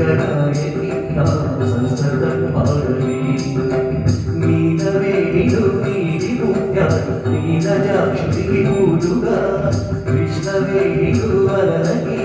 రంగనాయకి తాను సంసదం పాడవి నీలవేణిలో నీలి ముత్యాలు నీలజాక్షుడికి పూజుగా కృష్ణవేణిలో వరనకి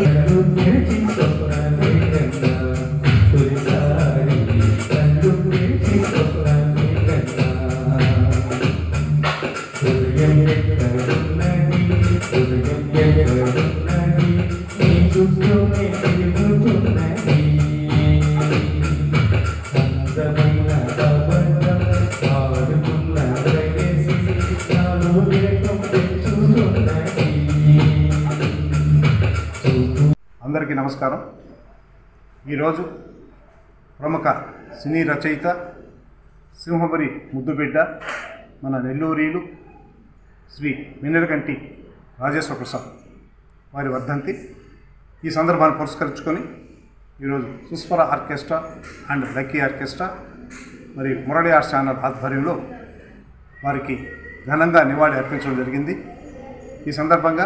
అందరికీ నమస్కారం. ఈరోజు ప్రముఖ సినీ రచయిత సింహపురి ముద్దుబిడ్డ మన నెల్లూరీలు శ్రీ వెన్నెలకంటి రాజేశ్వర ప్రసాద్ వారి వర్ధంతి. ఈ సందర్భాన్ని పురస్కరించుకొని ఈరోజు సుస్వర ఆర్కెస్ట్రా అండ్ లక్కీ ఆర్కెస్ట్రా మరియు మురళి ఆర్ట్స్ ఛానల్ ఆధ్వర్యంలో వారికి ఘనంగా నివాళి అర్పించడం జరిగింది. ఈ సందర్భంగా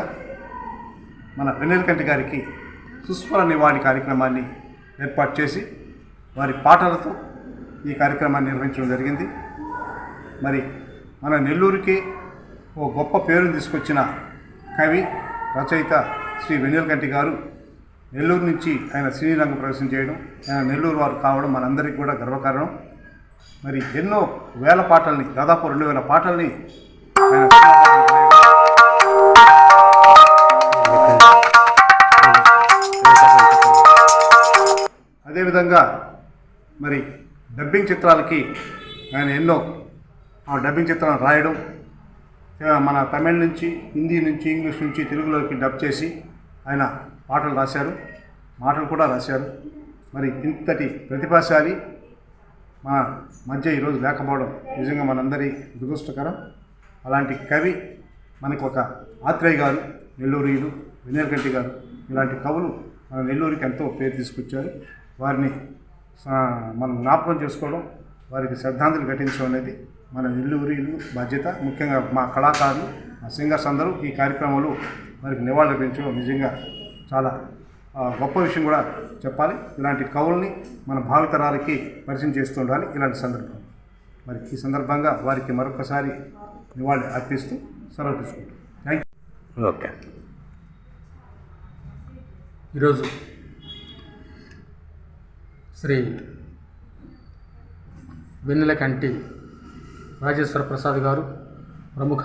మన వెన్నెలకంటి గారికి సుస్వర నివాళి కార్యక్రమాన్ని ఏర్పాటు చేసి వారి పాటలతో ఈ కార్యక్రమాన్ని నిర్వహించడం జరిగింది. మరి మన నెల్లూరుకి ఓ గొప్ప పేరును తీసుకొచ్చిన కవి రచయిత శ్రీ వెన్నెలకంటి గారు నెల్లూరు నుంచి ఆయన సినీ రంగ ప్రవేశం చేయడం, ఆయన నెల్లూరు వారు కావడం మనందరికీ కూడా గర్వకారణం. మరి ఎన్నో వేల పాటల్ని, దాదాపు 2000 పాటల్ని ఆయన అదేవిధంగా మరి డబ్బింగ్ చిత్రాలకి ఆయన ఎన్నో డబ్బింగ్ చిత్రాలను రాయడం, మన తమిళ నుంచి, హిందీ నుంచి, ఇంగ్లీష్ నుంచి తెలుగులోకి డబ్ చేసి ఆయన పాటలు రాశారు, మాటలు కూడా రాశారు. మరి ఇంతటి ప్రతిభాశాలి మన మధ్య ఈరోజు లేకపోవడం నిజంగా మనందరి దురదృష్టకరం. అలాంటి కవి మనకు ఒక ఆత్రేయ గారు, నెల్లూరీలు వెన్నెలకంటి గారు, ఇలాంటి కవులు మన నెల్లూరుకి ఎంతో పేరు తీసుకొచ్చారు. వారిని మనం జ్ఞాపకం చేసుకోవడం, వారికి శ్రద్ధాంజలి ఘటించడం అనేది మన నెల్లూరీలు బాధ్యత. ముఖ్యంగా మా కళాకారులు, మా సింగర్స్ అందరూ ఈ కార్యక్రమంలో వారికి నివాళులర్పించడం నిజంగా చాలా గొప్ప విషయం కూడా చెప్పాలి. ఇలాంటి కవుల్ని మన భావితరాలకి పరిచయం చేస్తూ ఉండాలి ఇలాంటి సందర్భం. మరి ఈ సందర్భంగా వారికి మరొకసారి నివాళి అర్పిస్తూ సెలవు తీసుకుంటాం. Thank you. ఓకే. ఈరోజు శ్రీ వెన్నెలకంటి రాజేశ్వర ప్రసాద్ గారు ప్రముఖ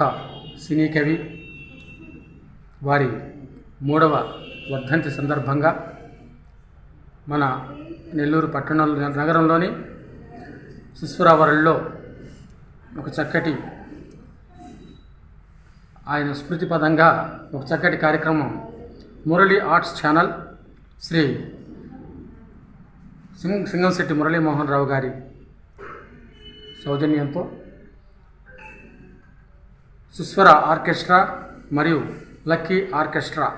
సినీ కవి, వారి 3వ వర్ధంతి సందర్భంగా మన నెల్లూరు నగరంలోని సుస్వరావరణలో ఒక చక్కటి ఆయన స్మృతిపదంగా ఒక చక్కటి కార్యక్రమం మురళి ఆర్ట్స్ ఛానల్ శ్రీ సింగంశెట్టి మురళీమోహన్ రావు గారి సౌజన్యంతో సుస్వర ఆర్కెస్ట్రా మరియు లక్కీ ఆర్కెస్ట్రా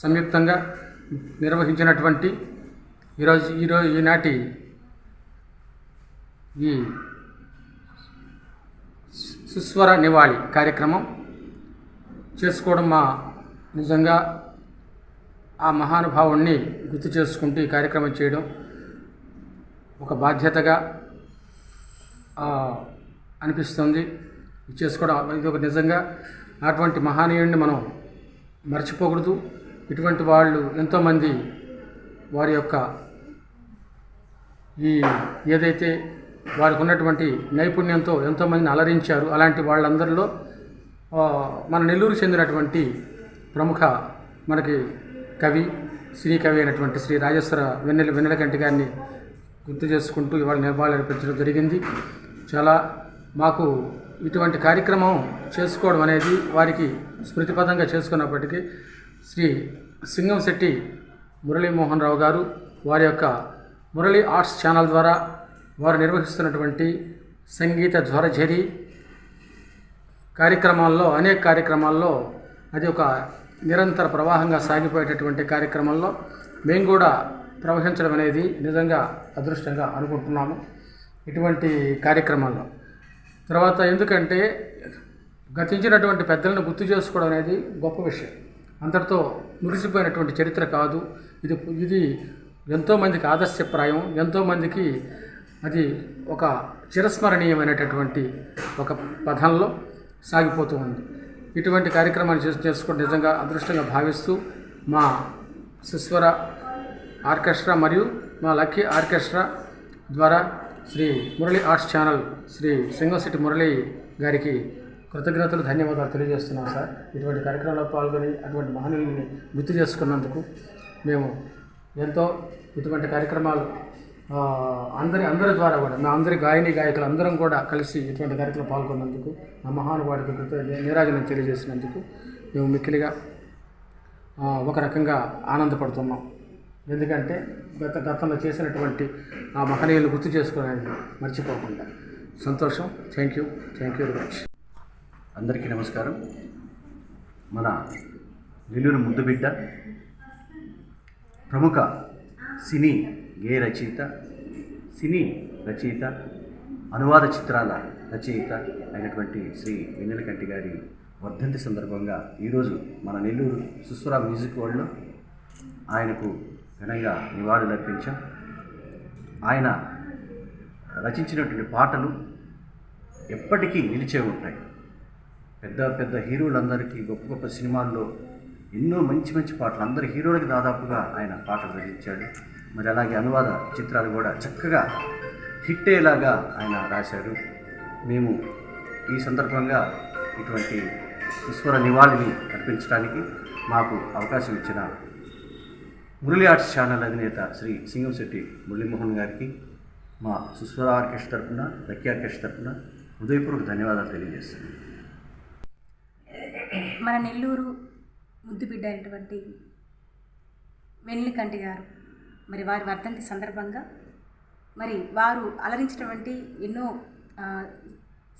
సంయుక్తంగా నిర్వహించినటువంటి ఈనాటి ఈ సుస్వర నివాళి కార్యక్రమం చేసుకోవడం మా నిజంగా ఆ మహానుభావుణ్ణి గుర్తు చేసుకుంటూ ఈ కార్యక్రమం చేయడం ఒక బాధ్యతగా అనిపిస్తుంది. చేసుకోవడం ఇది ఒక నిజంగా అటువంటి మహనీయుడిని మనం మర్చిపోకూడదు. ఇటువంటి వాళ్ళు ఎంతోమంది వారి యొక్క ఈ ఏదైతే వారికి ఉన్నటువంటి నైపుణ్యంతో ఎంతోమందిని అలరించారు. అలాంటి వాళ్ళందరిలో మన నెల్లూరు చెందినటువంటి ప్రముఖ మనకి కవి, సినీ కవి అయినటువంటి శ్రీ రాజేశ్వర వెన్నెలకంటి గారిని గుర్తు చేసుకుంటూ ఇవాళ నివాళులు అర్పించడం జరిగింది. చాలా మాకు ఇటువంటి కార్యక్రమం చేసుకోవడం అనేది వారికి స్మృతిపదంగా చేసుకున్నప్పటికీ శ్రీ సింగంశెట్టి మురళీమోహన్ రావు గారు వారి యొక్క మురళి ఆర్ట్స్ ఛానల్ ద్వారా వారు నిర్వహిస్తున్నటువంటి సంగీత జ్వరఝరి కార్యక్రమాల్లో అనేక కార్యక్రమాల్లో అది ఒక నిరంతర ప్రవాహంగా సాగిపోయేటటువంటి కార్యక్రమంలో మేము కూడా ప్రవహించడం అనేది నిజంగా అదృష్టంగా అనుకుంటున్నాము. ఇటువంటి కార్యక్రమాల్లో తర్వాత ఎందుకంటే గతించినటువంటి పెద్దలను గుర్తు చేసుకోవడం అనేది గొప్ప విషయం. అంతటితో ముగిసిపోయినటువంటి చరిత్ర కాదు. ఇది ఎంతోమందికి ఆదర్శప్రాయం, ఎంతోమందికి అది ఒక చిరస్మరణీయమైనటువంటి ఒక పథంలో సాగిపోతూ ఉంది. ఇటువంటి కార్యక్రమాన్ని చేసుకోవడం నిజంగా అదృష్టంగా భావిస్తూ మా సుస్వర ఆర్కెస్ట్రా మరియు మా లక్కీ ఆర్కెస్ట్రా ద్వారా శ్రీ మురళి ఆర్ట్స్ ఛానల్ శ్రీ సింగంశెట్టి మురళి గారికి కృతజ్ఞతలు, ధన్యవాదాలు తెలియజేస్తున్నాం సార్. ఇటువంటి కార్యక్రమంలో పాల్గొని అటువంటి మహనీయుల్ని గుర్తు చేసుకున్నందుకు మేము ఎంతో ఇటువంటి కార్యక్రమాలు అందరి ద్వారా కూడా మా అందరి గాయకులు అందరం కూడా కలిసి ఇటువంటి కార్యక్రమంలో పాల్గొన్నందుకు ఆ మహానుభావుడికి నీరాజనం తెలియజేసినందుకు మేము మిక్కిలిగా ఒక రకంగా ఆనందపడుతున్నాం. ఎందుకంటే గతంలో చేసినటువంటి ఆ మహనీయులు గుర్తు చేసుకోవడానికి మర్చిపోకుండా సంతోషం. Thank you very much. అందరికీ నమస్కారం. మన నెల్లూరు ముద్దుబిడ్డ, ప్రముఖ సినీ గేయ రచయిత, సినీ రచయిత, అనువాద చిత్రాల రచయిత అయినటువంటి శ్రీ వెన్నెలకంటి గారి వర్ధంతి సందర్భంగా ఈరోజు మన నెల్లూరు సుస్వర మ్యూజిక్ వరల్డ్లో ఆయనకు ఘనంగా నివాళులు అర్పించాం. ఆయన రచించినటువంటి పాటలు ఎప్పటికీ నిలిచే ఉంటాయి. పెద్ద పెద్ద హీరోలందరికీ గొప్ప గొప్ప సినిమాల్లో ఎన్నో మంచి మంచి పాటలు, అందరి హీరోలకి దాదాపుగా ఆయన పాటలు రచించాడు. మరి అలాగే అనువాద చిత్రాలు కూడా చక్కగా హిట్ అయ్యేలాగా ఆయన రాశారు. మేము ఈ సందర్భంగా ఇటువంటి ఈశ్వర నివాళిని అర్పించడానికి మాకు అవకాశం ఇచ్చిన మురళి ఆర్ట్స్ ఛానల్ అధినేత శ్రీ సింగంశెట్టి మురళీమోహన్ గారికి మా సుస్వర ఆర్కెస్ట్రా తరఫున, లక్కీ ఆర్కెస్ట్రా తరఫున హృదయపూర్వక ధన్యవాదాలు తెలియజేస్తున్నాను. మన నెల్లూరు ముద్దుబిడ్డ అయినటువంటి వెన్నెలకంటి గారు మరి వారి వర్ధంతి సందర్భంగా మరి వారు అలరించినటువంటి ఎన్నో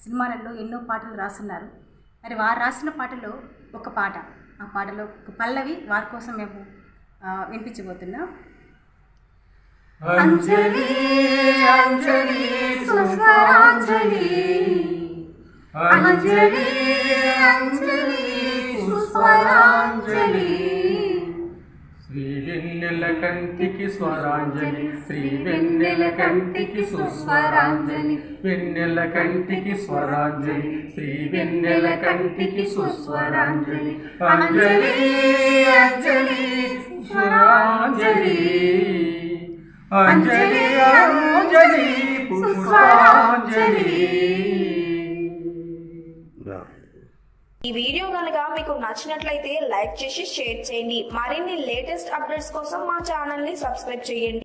సినిమాలలో ఎన్నో పాటలు రాస్తున్నారు. మరి వారు రాసిన పాటలో ఒక పాట, ఆ పాటలో ఒక పల్లవి వారి కోసం మేము వినిపించబోతున్నాం. అంజలి అంజలి సుస్వరాంజలి, అంజలి అంజలి సుస్వరాంజలి, శ్రీ వెన్నెలకంటికి స్వరాంజలి, శ్రీ వెన్నెలకంటికి సుస్వరాంజలి, వెన్నెలకంటికి స్వరాంజలి, శ్రీ వెన్నెలకంటికి సుస్వరాంజలి, అంజలి అంజలి స్వరాంజలి, అంజలి అంజలి పుష్పాంజలి. ఈ వీడియో కనుక మీకు నచ్చినట్లయితే లైక్ చేసి షేర్ చేయండి. మరిన్ని లేటెస్ట్ అప్డేట్స్ కోసం మా ఛానల్ ని సబ్స్క్రైబ్ చేయండి.